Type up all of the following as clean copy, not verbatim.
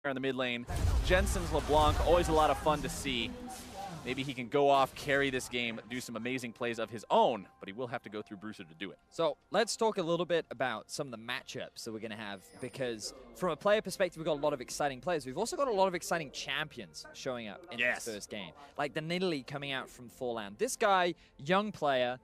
in the mid lane. Jensen's LeBlanc, always a lot of fun to see. Maybe he can go off, carry this game, do some amazing plays of his own, but he will have to go through Bruiser to do it. So let's talk a little bit about some of the matchups that we're going to have, because from a player perspective, we've got a lot of exciting players. We've also got a lot of exciting champions showing up in this first game. Like the Nidalee coming out from Forlan. This guy, young player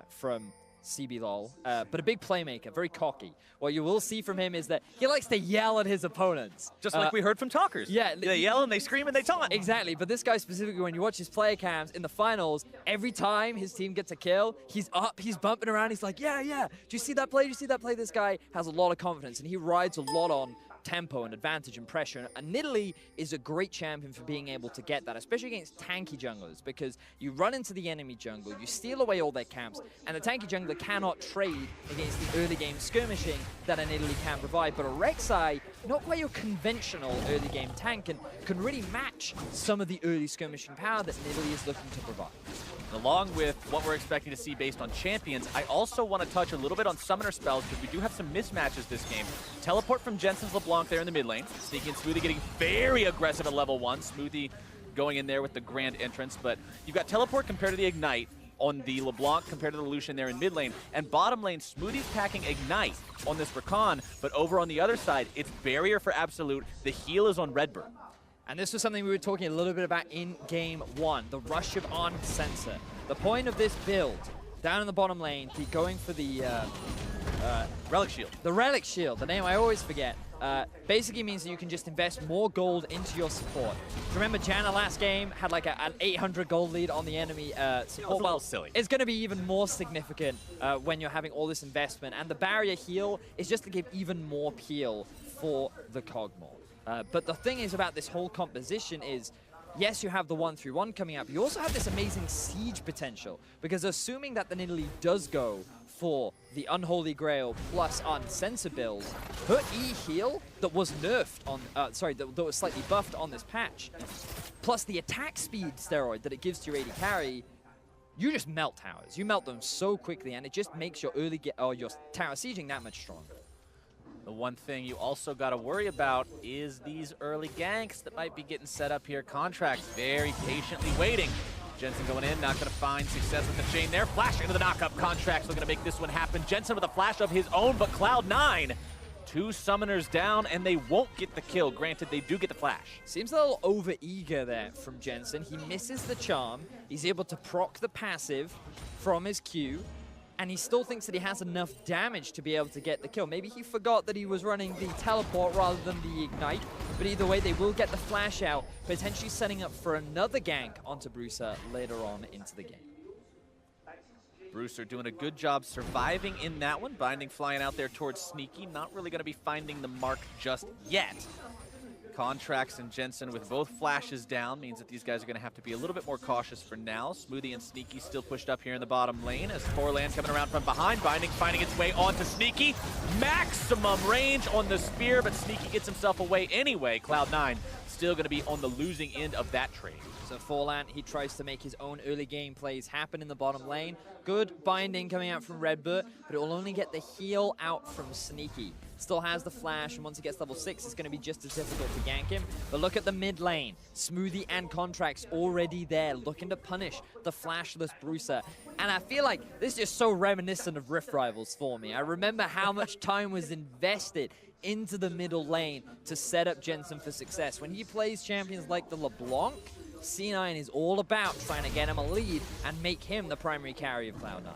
from CBLOL, but a big playmaker, very cocky. What you will see from him is that he likes to yell at his opponents. Just like we heard from Talkers. Yeah. They yell and they scream and they taunt. Exactly, but this guy specifically, when you watch his player cams in the finals, every time his team gets a kill, he's up, he's bumping around, he's like, yeah, yeah, do you see that play, do you see that play? This guy has a lot of confidence, and he rides a lot on tempo and advantage and pressure. And Nidalee is a great champion for being able to get that, especially against tanky junglers, because you run into the enemy jungle, you steal away all their camps, and the tanky jungler cannot trade against the early game skirmishing that a Nidalee can provide. But a Rek'Sai, not quite your conventional early game tank, and can really match some of the early skirmishing power that Nidalee is looking to provide. Along with what we're expecting to see based on champions, I also want to touch a little bit on summoner spells, because we do have some mismatches this game. Teleport from Jensen's LeBlanc there in the mid lane. Sneaky and Smoothie getting very aggressive at level 1. Smoothie going in there with the grand entrance, but you've got teleport compared to the Ignite on the LeBlanc compared to the Lucian there in mid lane. And bottom lane, Smoothie's packing Ignite on this Rakan, but over on the other side, it's Barrier for Absolute. The heal is on Redbird. And this was something we were talking a little bit about in Game 1, the rush of on sensor. The point of this build, down in the bottom lane, going for the Relic Shield. The Relic Shield, the name I always forget, basically means that you can just invest more gold into your support. Remember, Janna last game had like an 800 gold lead on the enemy support. Well, silly. It's going to be even more significant when you're having all this investment. And the barrier heal is just to give even more peel for the Kog'Maw. But the thing is about this whole composition is, yes, you have the 1-3-1 coming up. You also have this amazing siege potential, because assuming that the Nidalee does go for the Unholy Grail plus Unsensor build, her E heal that was nerfed on, that was slightly buffed on this patch, plus the attack speed steroid that it gives to your AD carry, you just melt towers. You melt them so quickly, and it just makes your your tower sieging that much stronger. The one thing you also got to worry about is these early ganks that might be getting set up here. Contracts very patiently waiting. Jensen going in, not going to find success with the chain there. Flash into the knockup. Contracts looking to make this one happen. Jensen with a flash of his own, but Cloud9, 2 summoners down, and they won't get the kill. Granted, they do get the flash. Seems a little over-eager there from Jensen. He misses the charm. He's able to proc the passive from his Q, and he still thinks that he has enough damage to be able to get the kill. Maybe he forgot that he was running the teleport rather than the ignite, but either way, they will get the flash out, potentially setting up for another gank onto Bruiser later on into the game. Bruiser doing a good job surviving in that one. Binding flying out there towards Sneaky, not really going to be finding the mark just yet. Contracts and Jensen with both flashes down means that these guys are going to have to be a little bit more cautious for now. Smoothie and Sneaky still pushed up here in the bottom lane as Forlan coming around from behind. Binding finding its way onto Sneaky. Maximum range on the spear, but Sneaky gets himself away anyway. Cloud9 still going to be on the losing end of that trade. So Forlan, he tries to make his own early game plays happen in the bottom lane. Good binding coming out from Redbird, but it will only get the heal out from Sneaky. Still has the flash, and once he gets level 6, it's going to be just as difficult to gank him. But look at the mid lane. Smoothie and Contracts already there, looking to punish the flashless Bruiser. And I feel like this is just so reminiscent of Rift Rivals for me. I remember how much time was invested into the middle lane to set up Jensen for success. When he plays champions like the LeBlanc, C9 is all about trying to get him a lead and make him the primary carry of Cloud9.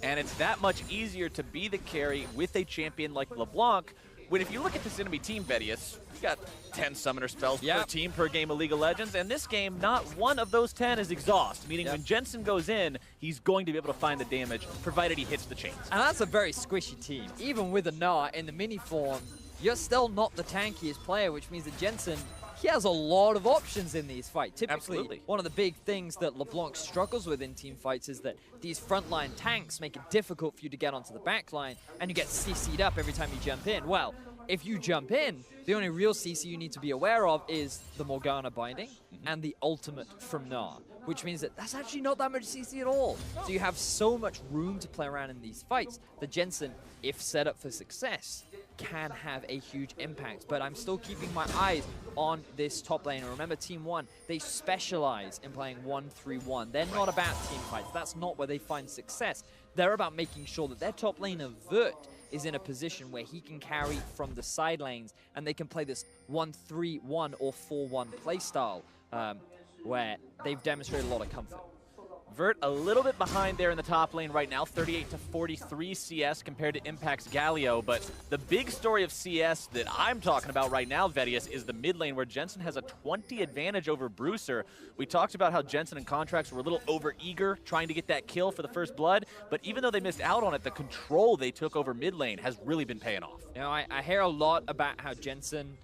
And it's that much easier to be the carry with a champion like LeBlanc, when if you look at this enemy team, Vedius, you've got 10 summoner spells per team per game of League of Legends, and this game, not one of those 10 is exhaust, meaning when Jensen goes in, he's going to be able to find the damage, provided he hits the chains. And that's a very squishy team. Even with a Gnar in the mini form, you're still not the tankiest player, which means that Jensen, he has a lot of options in these fights. Typically, one of the big things that LeBlanc struggles with in team fights is that these frontline tanks make it difficult for you to get onto the backline, and you get CC'd up every time you jump in. Well, if you jump in, The only real CC you need to be aware of is the Morgana binding and the ultimate from Gnar, which means that that's actually not that much CC at all. So you have so much room to play around in these fights that Jensen, if set up for success, can have a huge impact. But I'm still keeping my eyes on this top lane. And remember, Team 1, they specialize in playing 1-3-1. They're not about team fights. That's not where they find success. They're about making sure that their top laner, Vert, is in a position where he can carry from the side lanes, and they can play this 1-3-1 or 4-1 playstyle, where they've demonstrated a lot of comfort. Vert a little bit behind there in the top lane right now, 38 to 43 CS compared to Impact's Galio. But the big story of CS that I'm talking about right now, Vedius, is the mid lane where Jensen has a 20 advantage over Bruiser. We talked about how Jensen and Contracts were a little over-eager trying to get that kill for the first blood, but even though they missed out on it, the control they took over mid lane has really been paying off. You know, I hear a lot about how Jensen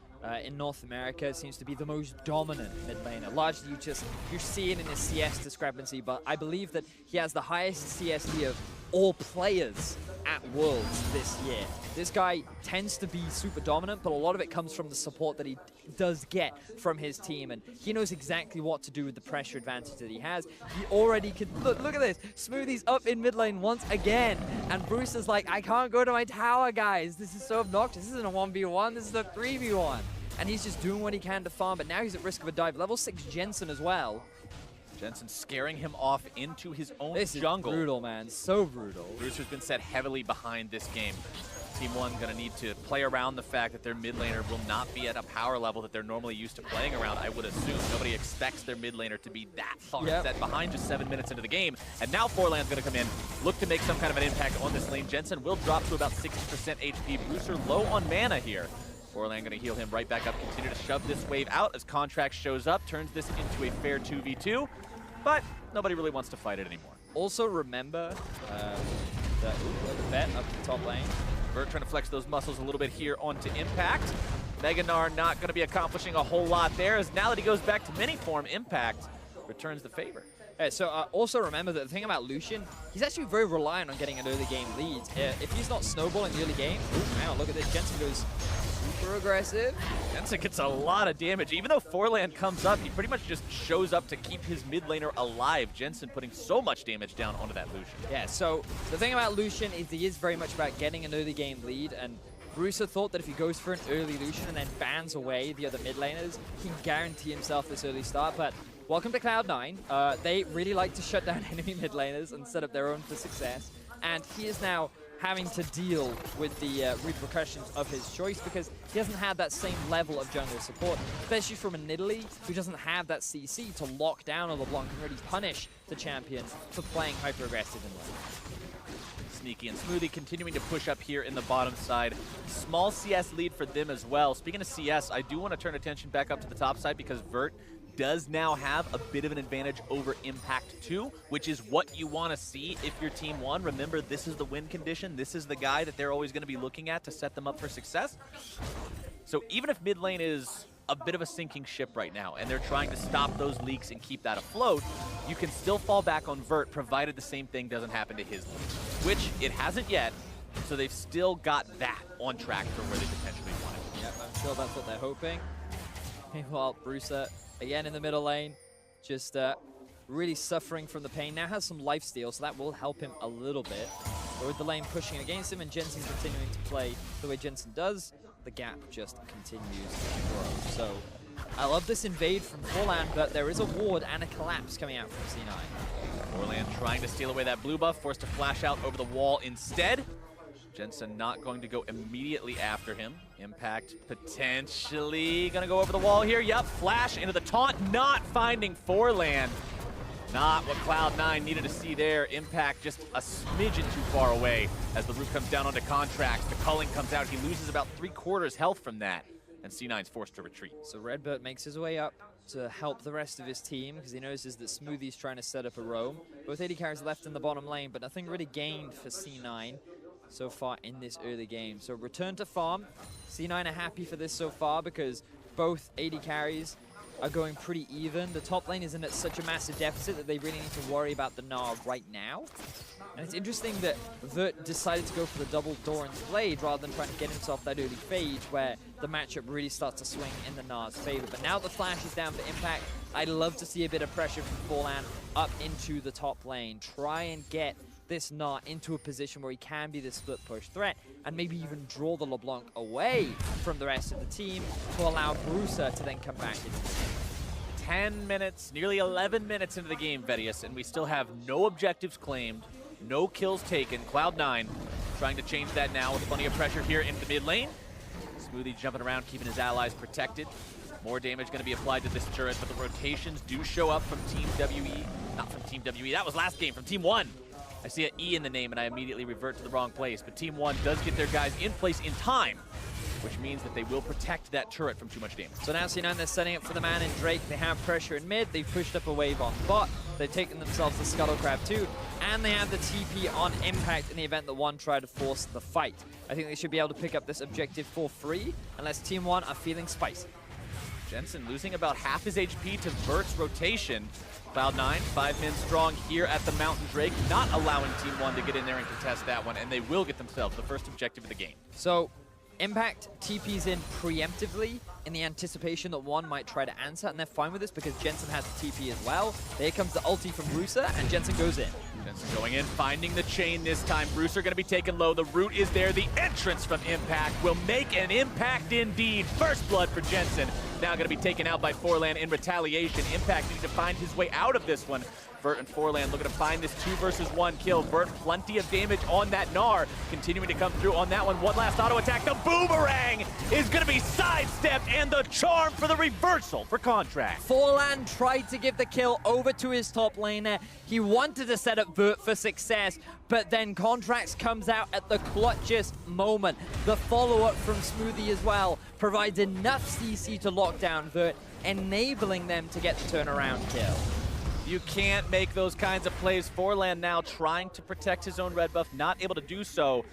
in North America seems to be the most dominant mid laner. Largely, you see it in his CS discrepancy, but I believe that he has the highest CSD of all players at Worlds this year. This guy tends to be super dominant, but a lot of it comes from the support that he does get from his team, and he knows exactly what to do with the pressure advantage that he has. He already can, look at this, Smoothie's up in mid lane once again, and Bruce is like, I can't go to my tower, guys. This is so obnoxious. This isn't a 1v1, this is a 3v1. And he's just doing what he can to farm, but now he's at risk of a dive. Level 6 Jensen as well. Jensen scaring him off into his own this jungle. This is brutal, man. So brutal. Bruiser's been set heavily behind this game. Team 1 going to need to play around the fact that their mid laner will not be at a power level that they're normally used to playing around, I would assume. Nobody expects their mid laner to be that far set behind just 7 minutes into the game. And now Forlan's going to come in, look to make some kind of an impact on this lane. Jensen will drop to about 60% HP. Bruiser low on mana here. Forlan going to heal him right back up, continue to shove this wave out as Contract shows up, turns this into a fair 2v2, but nobody really wants to fight it anymore. Also remember the vet up the top lane. Vert trying to flex those muscles a little bit here onto Impact. Mega Gnar not going to be accomplishing a whole lot there, as now that he goes back to mini form, Impact returns the favor. So also remember that the thing about Lucian, he's actually very reliant on getting an early game lead. If he's not snowballing the early game, man, look at this, Jensen goes super aggressive. Jensen gets a lot of damage. Even though Forlan comes up, he pretty much just shows up to keep his mid laner alive. Jensen putting so much damage down onto that Lucian. Yeah, so the thing about Lucian is he is very much about getting an early game lead, and Bruiser thought that if he goes for an early Lucian and then bans away the other mid laners, he can guarantee himself this early start, but welcome to Cloud9. They really like to shut down enemy mid laners and set up their own for success, and he is now having to deal with the repercussions of his choice because he hasn't had that same level of jungle support, especially from a Nidalee who doesn't have that CC to lock down on LeBlanc and really punish the champion for playing hyper-aggressive in lane. Sneaky and Smoothie continuing to push up here in the bottom side. Small CS lead for them as well. Speaking of CS, I do want to turn attention back up to the top side because Vert does now have a bit of an advantage over Impact 2, which is what you want to see if you're Team 1. Remember, this is the win condition. This is the guy that they're always going to be looking at to set them up for success. So even if mid lane is a bit of a sinking ship right now and they're trying to stop those leaks and keep that afloat, you can still fall back on Vert provided the same thing doesn't happen to his lane, which it hasn't yet. So they've still got that on track for where they potentially want it. Yep, I'm sure that's what they're hoping. Meanwhile, Bruiser again in the middle lane, just really suffering from the pain. Now has some lifesteal, so that will help him a little bit. But with the lane pushing against him and Jensen continuing to play the way Jensen does, the gap just continues to grow. So I love this invade from Forlan, but there is a ward and a collapse coming out from C9. Forlan trying to steal away that blue buff, forced to flash out over the wall instead. Jensen not going to go immediately after him. Impact potentially going to go over the wall here. Yep, flash into the taunt, not finding Forlan. Not what Cloud9 needed to see there. Impact just a smidgen too far away as the roof comes down onto Contracts. The culling comes out. He loses about 3/4 health from that, and C9's forced to retreat. So Redbird makes his way up to help the rest of his team because he notices that Smoothie's trying to set up a roam. Both AD carries left in the bottom lane, but nothing really gained for C9 so far in this early game. So return to farm. C9 are happy for this so far because both AD carries are going pretty even. The top lane isn't at such a massive deficit that they really need to worry about the Gnar right now. And it's interesting that Vert decided to go for the double Doran's Blade rather than trying to get himself that early phage where the matchup really starts to swing in the Gnar's favor. But now the flash is down for Impact. I'd love to see a bit of pressure from Forlan up into the top lane. Try and get this Gnar into a position where he can be the split push threat and maybe even draw the LeBlanc away from the rest of the team to allow Bruiser to then come back into the game. 10 minutes, nearly 11 minutes into the game, Vedius, and we still have no objectives claimed, no kills taken. Cloud9 trying to change that now with plenty of pressure here in the mid lane. Smoothie jumping around, keeping his allies protected. More damage going to be applied to this turret, but the rotations do show up from Team WE. Not from Team WE, that was last game, from Team ONE. I see an E in the name and I immediately revert to the wrong place, but Team ONE does get their guys in place in time, which means that they will protect that turret from too much damage. So now C9, they're setting up for the man in Drake. They have pressure in mid. They've pushed up a wave on bot. They've taken themselves the Scuttle Crab too. And they have the TP on Impact in the event that ONE try to force the fight. I think they should be able to pick up this objective for free, unless Team ONE are feeling spicy. Jensen losing about half his HP to Vert's rotation. Cloud9, 5 men strong here at the Mountain Drake, not allowing Team ONE to get in there and contest that one, and they will get themselves the first objective of the game. So Impact TP's in preemptively in the anticipation that ONE might try to answer, and they're fine with this because Jensen has the TP as well. There comes the ulti from Bruiser, and Jensen goes in. Jensen going in, finding the chain this time. Bruiser going to be taken low. The root is there. The entrance from Impact will make an impact indeed. First blood for Jensen. Now going to be taken out by Forlan in retaliation. Impact needs to find his way out of this one. Vert and Forlan looking to find this 2 versus 1 kill. Vert, plenty of damage on that Gnar. Continuing to come through on that one. One last auto attack. The boomerang is going to be sidestepped, and the charm for the reversal for Contract. Forlan tried to give the kill over to his top laner. He wanted to set up Vert for success, but then Contracts comes out at the clutchest moment. The follow-up from Smoothie as well provides enough CC to lock down Vert, enabling them to get the turnaround kill. You can't make those kinds of plays. Forlan now trying to protect his own red buff, not able to do so,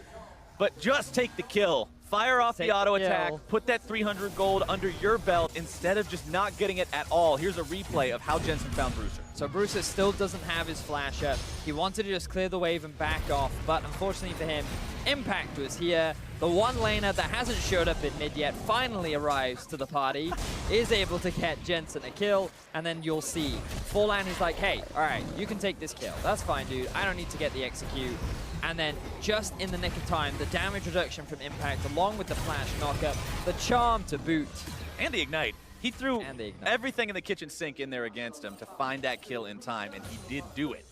but just take the kill. Fire off the auto attack, put that 300 gold under your belt instead of just not getting it at all. Here's a replay of how Jensen found Bruiser. So Bruiser still doesn't have his flash up. He wanted to just clear the wave and back off, but unfortunately for him, Impact was here. The one laner that hasn't showed up in mid yet finally arrives to the party, is able to get Jensen a kill, and then you'll see Forlan is like, hey, all right, you can take this kill. That's fine, dude. I don't need to get the execute. And then just in the nick of time, the damage reduction from Impact, along with the flash knockup, the charm to boot. And the ignite. He threw everything in the kitchen sink in there against him to find that kill in time, and he did do it.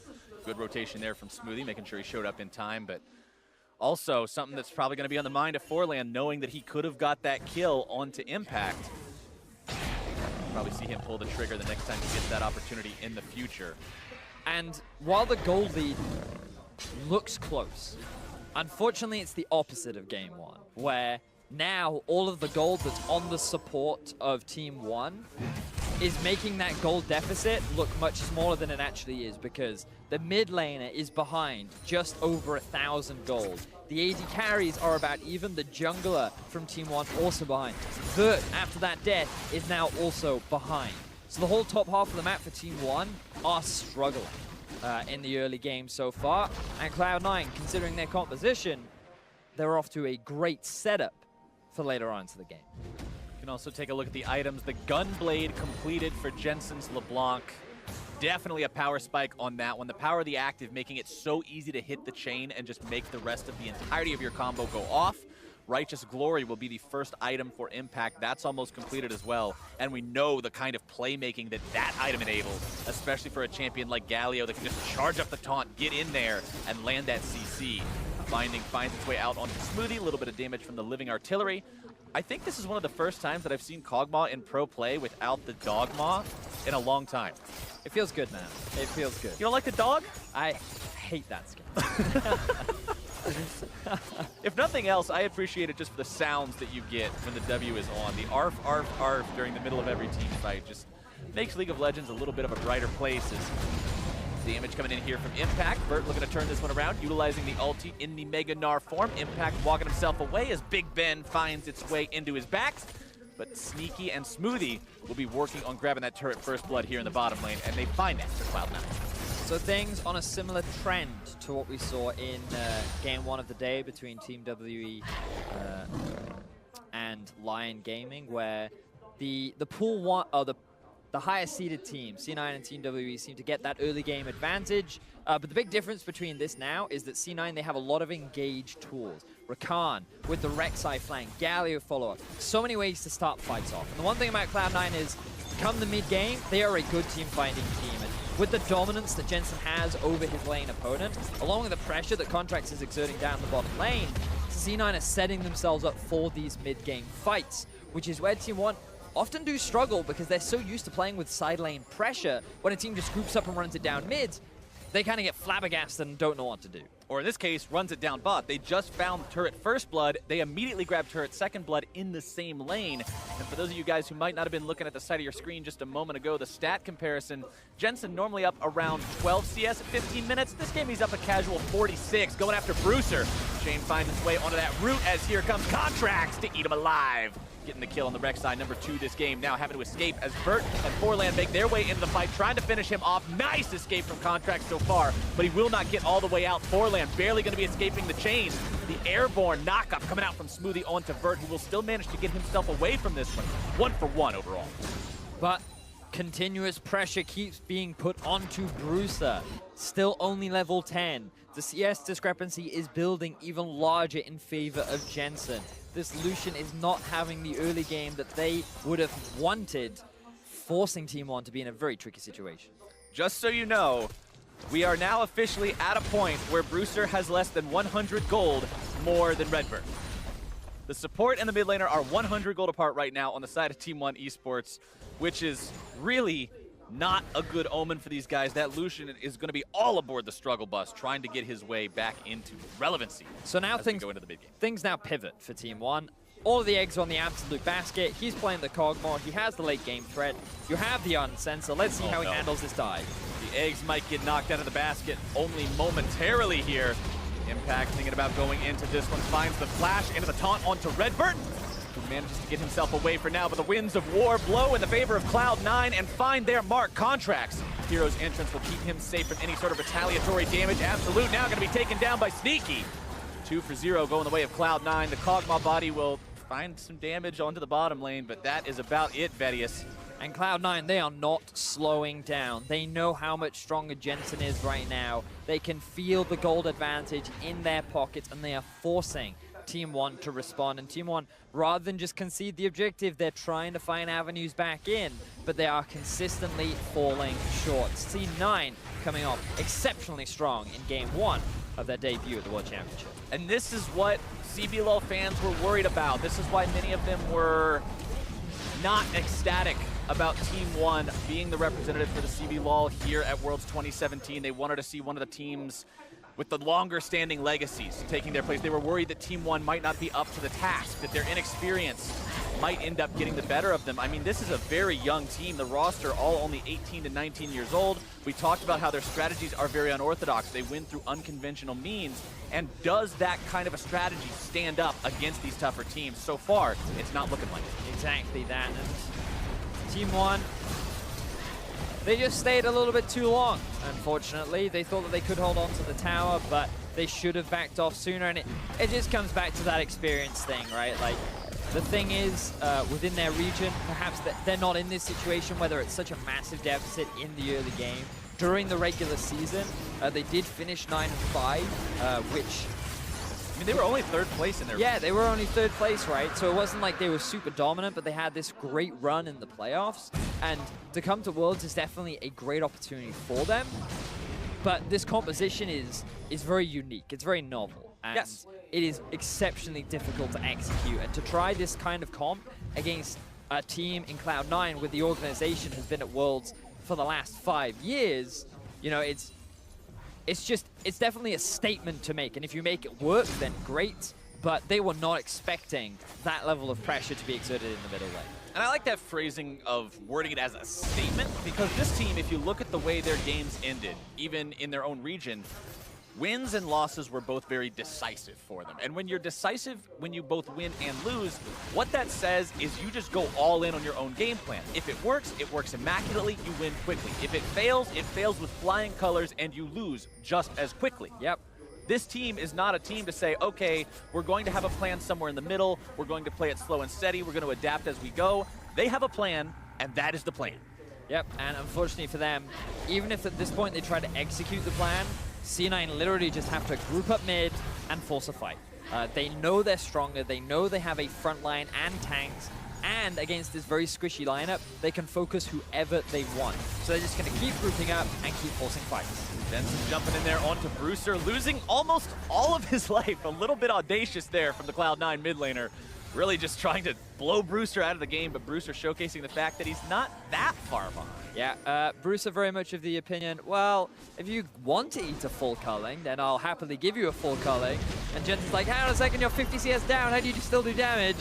Good rotation there from Smoothie, making sure he showed up in time, but also something that's probably going to be on the mind of Forlan, knowing that he could have got that kill onto Impact. Probably see him pull the trigger the next time he gets that opportunity in the future. And while the gold lead looks close, unfortunately it's the opposite of game 1, where now all of the gold that's on the support of Team ONE is making that gold deficit look much smaller than it actually is, because the mid laner is behind just over 1,000 gold. The AD carries are about even. The jungler from Team ONE also behind. Vert, after that death, is now also behind. So the whole top half of the map for Team ONE are struggling in the early game so far. And Cloud9, considering their composition, they're off to a great setup for later on into the game. You can also take a look at the items. The Gunblade completed for Jensen's LeBlanc. Definitely a power spike on that one. The power of the active, making it so easy to hit the chain and just make the rest of the entirety of your combo go off. Righteous Glory will be the first item for Impact. That's almost completed as well. And we know the kind of playmaking that that item enables, especially for a champion like Galio that can just charge up the taunt, get in there, and land that CC. Binding finds its way out onto Smoothie. A little bit of damage from the Living Artillery. I think this is one of the first times that I've seen Kog'Maw in pro play without the Dogmaw in a long time. It feels good, man. It feels good. You don't like the dog? I hate that skin. If nothing else, I appreciate it just for the sounds that you get when the W is on. The arf, arf, arf during the middle of every team fight just makes League of Legends a little bit of a brighter place. Damage coming in here from Impact. Vert looking to turn this one around, utilizing the ulti in the Mega Gnar form. Impact walking himself away as Big Ben finds its way into his back. but Sneaky and Smoothie will be working on grabbing that turret first blood here in the bottom lane, and they find that for Cloud9. So things on a similar trend to what we saw in game 1 of the day between Team WE and Lion Gaming, where the pool one, or the higher seeded team, C9 and Team WE, seem to get that early game advantage. But the big difference between this now is that C9, they have a lot of engaged tools. Rakan with the Rek'Sai flank, Galio follow-up. So many ways to start fights off. And the one thing about Cloud9 is, come the mid-game, they are a good team-finding team. And with the dominance that Jensen has over his lane opponent, along with the pressure that Contracts is exerting down the bottom lane, C9 are setting themselves up for these mid-game fights, which is where Team One often do struggle because they're so used to playing with side lane pressure. When a team just groups up and runs it down mid, they kind of get flabbergasted and don't know what to do. Or in this case, runs it down bot. They just found turret first blood. They immediately grab turret second blood in the same lane. And for those of you guys who might not have been looking at the side of your screen just a moment ago, the stat comparison, Jensen normally up around 12 CS at 15 minutes. This game he's up a casual 46, going after Bruiser. Shane finds his way onto that route as here comes Contracts to eat him alive. Getting the kill on the Rek'Sai, number 2 this game, now having to escape as Vert and Forlan make their way into the fight, trying to finish him off. Nice escape from Contract so far, but he will not get all the way out. Forlan barely going to be escaping the chain. The airborne knockup coming out from Smoothie onto Vert, who will still manage to get himself away from this one. 1-for-1 overall. But continuous pressure keeps being put onto Bruiser. Still only level 10. The CS discrepancy is building even larger in favor of Jensen. This Lucian is not having the early game that they would have wanted, forcing Team One to be in a very tricky situation. Just so you know, we are now officially at a point where Bruiser has less than 100 gold more than Redbird. The support and the mid laner are 100 gold apart right now on the side of Team One Esports, which is really not a good omen for these guys. That Lucian is going to be all aboard the struggle bus, trying to get his way back into relevancy. So now things now pivot for Team One. All of the eggs are on the absolute basket. He's playing the Cogmore. He has the late game threat. You have the Unsensor. Let's see how he handles this dive. The eggs might get knocked out of the basket only momentarily here. Impact thinking about going into this one, finds the flash into the taunt onto Redbird, who manages to get himself away for now, but the winds of war blow in the favor of Cloud9 and find their mark. Contracts. Hero's entrance will keep him safe from any sort of retaliatory damage. Absolute now going to be taken down by Sneaky. 2 for 0 going the way of Cloud9. The Kog'Maw body will find some damage onto the bottom lane, but that is about it, Vedius. And Cloud9, they are not slowing down. They know how much stronger Jensen is right now. They can feel the gold advantage in their pockets, and they are forcing Team One to respond. And Team One, rather than just concede the objective, they're trying to find avenues back in, but they are consistently falling short. C9 coming off exceptionally strong in game 1 of their debut at the World Championship. And this is what CBLOL fans were worried about. This is why many of them were not ecstatic about Team One being the representative for the CBLOL here at Worlds 2017. They wanted to see one of the teams with the longer standing legacies taking their place. They were worried that Team One might not be up to the task, that their inexperience might end up getting the better of them. I mean, this is a very young team. The roster all only 18 to 19 years old. We talked about how their strategies are very unorthodox. They win through unconventional means. And does that kind of a strategy stand up against these tougher teams? So far, it's not looking like it. Exactly that. And Team One, they just stayed a little bit too long, unfortunately. They thought that they could hold on to the tower, but they should have backed off sooner. And it just comes back to that experience thing, right? Like, the thing is, within their region, perhaps they're not in this situation, whether it's such a massive deficit in the early game. During the regular season, they did finish 9-5, which... I mean, they were only 3rd place in their Yeah, they were only 3rd place, right? So it wasn't like they were super dominant, but they had this great run in the playoffs. And to come to Worlds is definitely a great opportunity for them. But this composition is very unique. It's very novel. And yes, it is exceptionally difficult to execute. And to try this kind of comp against a team in Cloud9 where the organization has been at Worlds for the last 5 years, you know, it's definitely a statement to make. And if you make it work, then great. But they were not expecting that level of pressure to be exerted in the middle lane. And I like that phrasing of wording it as a statement, because this team, if you look at the way their games ended, even in their own region, Wins and losses were both very decisive for them. And when you're decisive, when you both win and lose, what that says is you just go all in on your own game plan. If it works immaculately, you win quickly. If it fails with flying colors and you lose just as quickly. Yep. This team is not a team to say, okay, we're going to have a plan somewhere in the middle, we're going to play it slow and steady, we're going to adapt as we go. They have a plan, and that is the plan. Yep, and unfortunately for them, even if at this point they try to execute the plan, C9 literally just have to group up mid and force a fight. They know they're stronger, they know they have a front line and tanks, and against this very squishy lineup, they can focus whoever they want. So they're just going to keep grouping up and keep forcing fights. Jensen jumping in there onto Brewster, losing almost all of his life. A little bit audacious there from the Cloud9 mid laner. Really just trying to blow Brewster out of the game, but Brewster showcasing the fact that he's not that far behind. Yeah, Brewster very much of the opinion, well, if you want to eat a full culling, then I'll happily give you a full culling. And Jensen's like, hang on a second, you're 50 CS down, how do you still do damage?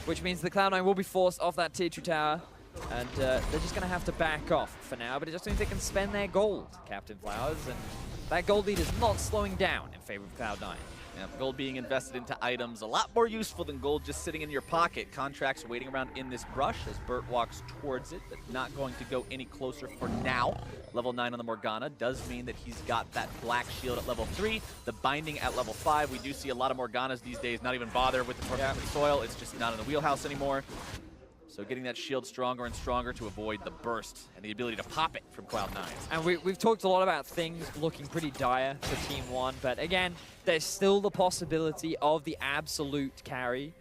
Which means the Cloud9 will be forced off that tier 2 tower. And they're just going to have to back off for now, but it just means they can spend their gold, Captain Flowers. And that gold lead is not slowing down in favor of Cloud9. Yeah, gold being invested into items, a lot more useful than gold just sitting in your pocket. Contracts waiting around in this brush as Burt walks towards it, but not going to go any closer for now. Level 9 on the Morgana does mean that he's got that black shield at level 3, the binding at level 5. We do see a lot of Morganas these days not even bother with the perfect soil. It's just not in the wheelhouse anymore. So getting that shield stronger and stronger to avoid the burst and the ability to pop it from Cloud9. And we've talked a lot about things looking pretty dire for Team 1, but again, there's still the possibility of the absolute carry.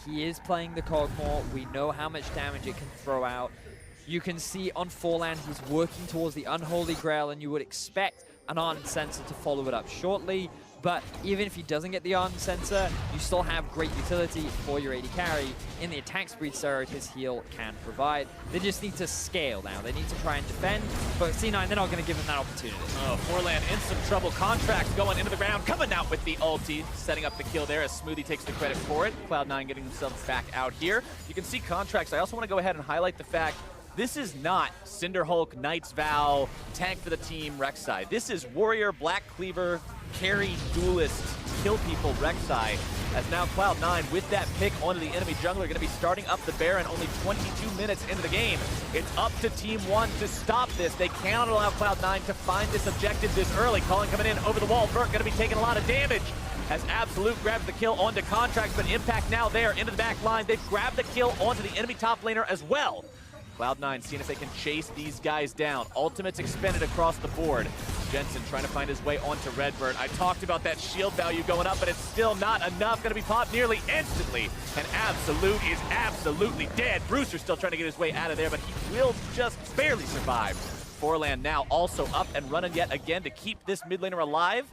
He is playing the Cogmore. We know how much damage it can throw out. You can see on Foreland he's working towards the Unholy Grail, and you would expect an Ardent Sensor to follow it up shortly. But even if he doesn't get the Ardent Sensor, you still have great utility for your AD carry in the attack speed surge his heal can provide. They just need to scale now. They need to try and defend, but C9, they're not going to give him that opportunity. Oh, Foreland in some trouble. Contracts going into the ground, coming out with the ulti, setting up the kill there as Smoothie takes the credit for it. Cloud9 getting themselves back out here. You can see Contracts. I also want to go ahead and highlight the fact this is not Cinderhulk, Knight's Vow, tank for the team Rek'Sai. This is Warrior, Black Cleaver, carry, duelist, kill people Rek'Sai. As now Cloud9 with that pick onto the enemy jungler going to be starting up the Baron only 22 minutes into the game. It's up to Team 1 to stop this. They cannot allow Cloud9 to find this objective this early. Colin coming in over the wall. Burt going to be taking a lot of damage as Absolute grabs the kill onto Contracts, but Impact now there into the back line. They've grabbed the kill onto the enemy top laner as well. Cloud9 seeing if they can chase these guys down. Ultimates expended across the board. Jensen trying to find his way onto Redbird. I talked about that shield value going up, but it's still not enough. Going to be popped nearly instantly. And Absolute is absolutely dead. Brewster still trying to get his way out of there, but he will just barely survive. Foreland now also up and running yet again to keep this mid laner alive.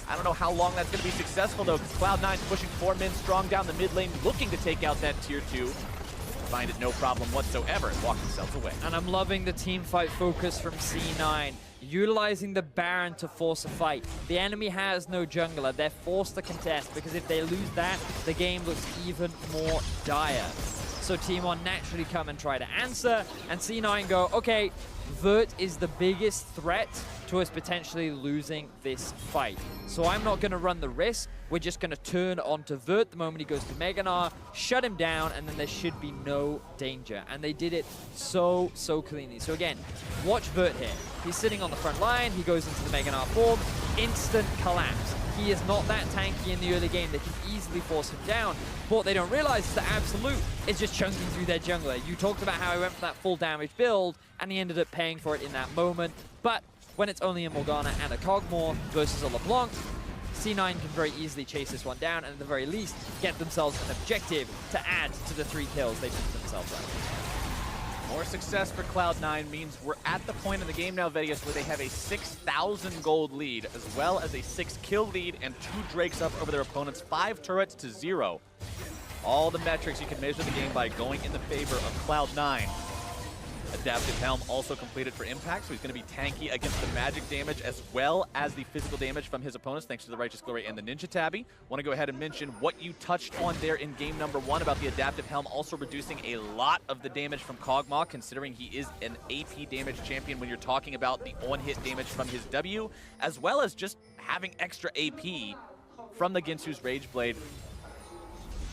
I don't know how long that's going to be successful, though, because Cloud9's pushing 4 men strong down the mid lane, looking to take out that tier 2. Find it no problem whatsoever and walk themselves away. And I'm loving the team fight focus from C9, utilizing the Baron to force a fight. The enemy has no jungler. They're forced to contest because if they lose that, the game looks even more dire. So Team 1 naturally come and try to answer, and C9 go, okay, Vert is the biggest threat to us potentially losing this fight. So I'm not going to run the risk. We're just going to turn onto Vert the moment he goes to Mega Gnar, shut him down, and then there should be no danger. And they did it so cleanly. So again, watch Vert here. He's sitting on the front line. He goes into the Mega Gnar form. Instant collapse. He is not that tanky in the early game. They can easily force him down. But what they don't realize is that Absolute is just chunking through their jungler. You talked about how he went for that full damage build, and he ended up paying for it in that moment. But when it's only a Morgana and a Cogmore versus a LeBlanc, C9 can very easily chase this one down, and at the very least, get themselves an objective to add to the 3 kills they took themselves out. More success for Cloud9 means we're at the point in the game now, Vegas, where they have a 6,000 gold lead, as well as a 6 kill lead and 2 Drakes up over their opponents, 5 turrets to 0. All the metrics you can measure the game by going in the favor of Cloud9. A Adaptive Helm also completed for Impact, so he's going to be tanky against the magic damage as well as the physical damage from his opponents, thanks to the Righteous Glory and the Ninja Tabby. Want to go ahead and mention what you touched on there in game number 1 about the Adaptive Helm also reducing a lot of the damage from Kog'Maw, considering he is an AP damage champion when you're talking about the on-hit damage from his W, as well as just having extra AP from the Ginsu's Rage Blade,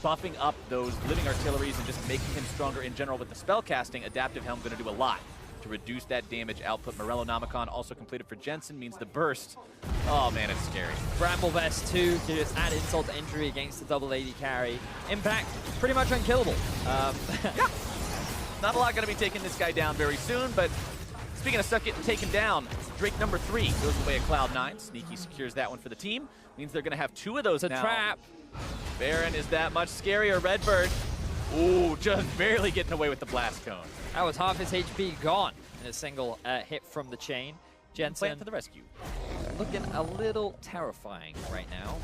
buffing up those living artilleries and just making him stronger in general with the spell casting. Adaptive Helm going to do a lot to reduce that damage output. Morello Namicon also completed for Jensen, means the burst. Oh man, it's scary. Bramble Vest 2 to just add insult to injury against the double AD carry. Impact, pretty much unkillable. Yeah. Not a lot going to be taking this guy down very soon, but speaking of stuff getting taken down, Drake number 3 goes away at Cloud9. Sneaky secures that one for the team. Means they're going to have 2 of those now. Trap. Baron is that much scarier. Redbird, ooh, just barely getting away with the blast cone. That was half his HP gone in a single hit from the chain. Jensen Plant to the rescue. looking a little terrifying right now.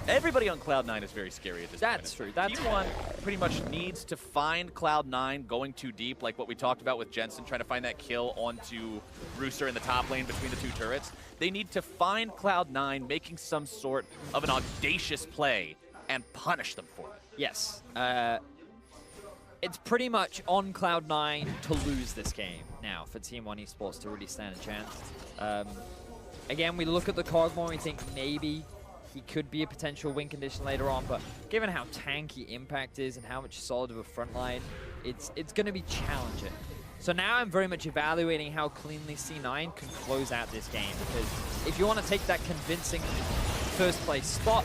Everybody on Cloud9 is very scary at this point. That's true. That's Team 1 pretty much needs to find Cloud9 going too deep, like what we talked about with Jensen, trying to find that kill onto Rooster in the top lane between the 2 turrets. They need to find Cloud9 making some sort of an audacious play and punish them for it. Yes. It's pretty much on Cloud9 to lose this game now for Team 1 Esports to really stand a chance. Again, we look at the Kog'Maw and we think maybe he could be a potential win condition later on, but given how tanky Impact is and how much solid of a front line, it's going to be challenging. So now I'm very much evaluating how cleanly C9 can close out this game, because if you want to take that convincing first place spot,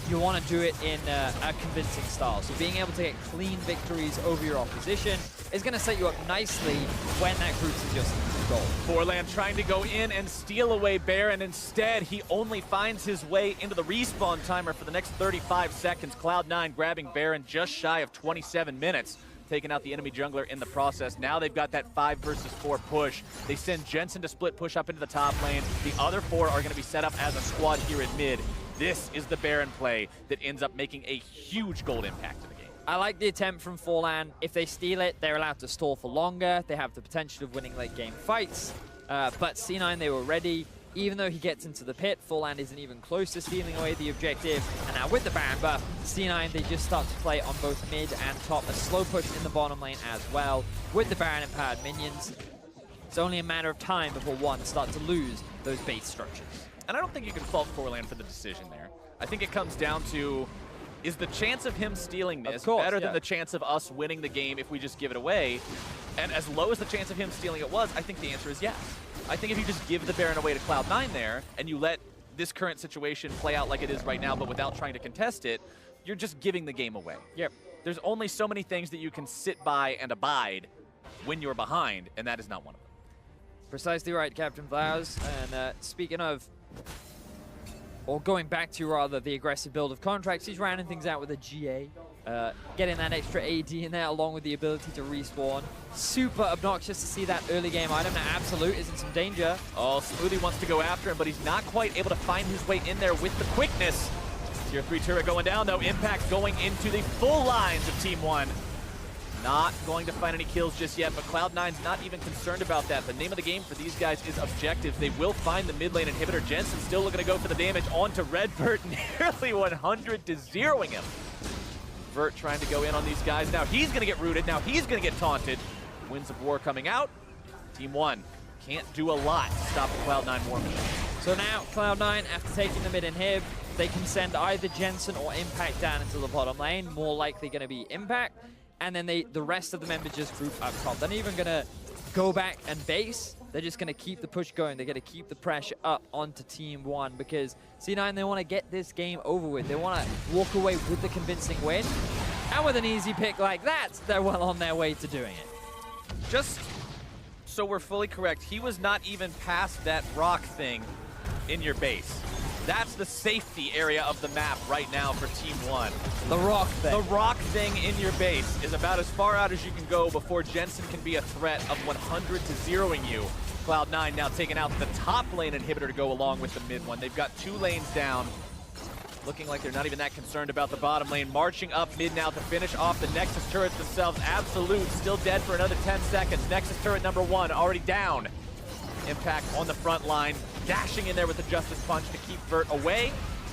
you want to do it in a convincing style. So being able to get clean victories over your opposition is going to set you up nicely when that group is just goal. Forlan trying to go in and steal away Baron. Instead, he only finds his way into the respawn timer for the next 35 seconds. Cloud9 grabbing Baron just shy of 27 minutes, taking out the enemy jungler in the process. Now they've got that 5 versus 4 push. They send Jensen to split push up into the top lane. The other 4 are going to be set up as a squad here in mid. This is the Baron play that ends up making a huge gold impact to the game. I like the attempt from Forlan. If they steal it, they're allowed to stall for longer. They have the potential of winning late game fights. But C9, they were ready. Even though he gets into the pit, Forlan isn't even close to stealing away the objective. And now with the Baron buff, C9, they just start to play on both mid and top. A slow push in the bottom lane as well. With the Baron empowered minions, it's only a matter of time before one start to lose those base structures. And I don't think you can fault Forlan for the decision there. I think it comes down to, is the chance of him stealing this better than the chance of us winning the game if we just give it away? And as low as the chance of him stealing it was, I think the answer is yes. I think if you just give the Baron away to Cloud9 there, and you let this current situation play out like it is right now, but without trying to contest it, you're just giving the game away. Yep. There's only so many things that you can sit by and abide when you're behind, and that is not one of them. Precisely right, Captain Flowers. And speaking of, or going back to rather, the aggressive build of contracts, he's rounding things out with a GA. Getting that extra AD in there along with the ability to respawn. Super obnoxious to see that early game item. Now Absolute is in some danger. Oh, Smoothie wants to go after him, but he's not quite able to find his way in there with the quickness. Tier 3 turret going down though. Impact going into the full lines of Team 1. Not going to find any kills just yet, but Cloud9's not even concerned about that. The name of the game for these guys is objectives. They will find the mid lane inhibitor. Jensen still looking to go for the damage onto Redbird, nearly 100 to zeroing him. Vert trying to go in on these guys. Now he's going to get rooted. Now he's going to get taunted. Winds of War coming out. Team 1 can't do a lot to stop the Cloud9 War Machine. So now Cloud9, after taking the mid inhib, they can send either Jensen or Impact down into the bottom lane. More likely going to be Impact. And then the rest of the members just group up top. They're not even going to go back and base. They're just going to keep the push going. They're going to keep the pressure up onto Team 1 because C9, they want to get this game over with. They want to walk away with the convincing win. And with an easy pick like that, they're well on their way to doing it. Just so we're fully correct, he was not even past that rock thing in your base. That's the safety area of the map right now for Team 1. The rock thing. The rock thing in your base is about as far out as you can go before Jensen can be a threat of 100 to zeroing you. Cloud9 now taking out the top lane inhibitor to go along with the mid one. They've got 2 lanes down. looking like they're not even that concerned about the bottom lane. Marching up mid now to finish off the Nexus turrets themselves. Absolute still dead for another 10 seconds. Nexus turret number 1 already down. Impact on the front line, dashing in there with the Justice Punch to keep Vert away.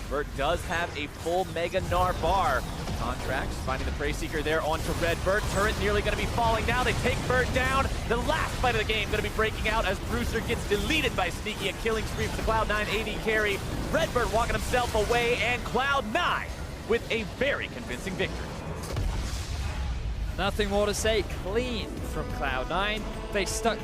Vert does have a full Mega Gnar bar. Contracts finding the Prey Seeker there onto Red. Vert turret nearly going to be falling now. They take Vert down. The last fight of the game going to be breaking out as Brewster gets deleted by Sneaky. A killing spree for the Cloud9 AD carry. Redbird walking himself away, and Cloud9 with a very convincing victory. Nothing more to say. Clean from Cloud9. They stuck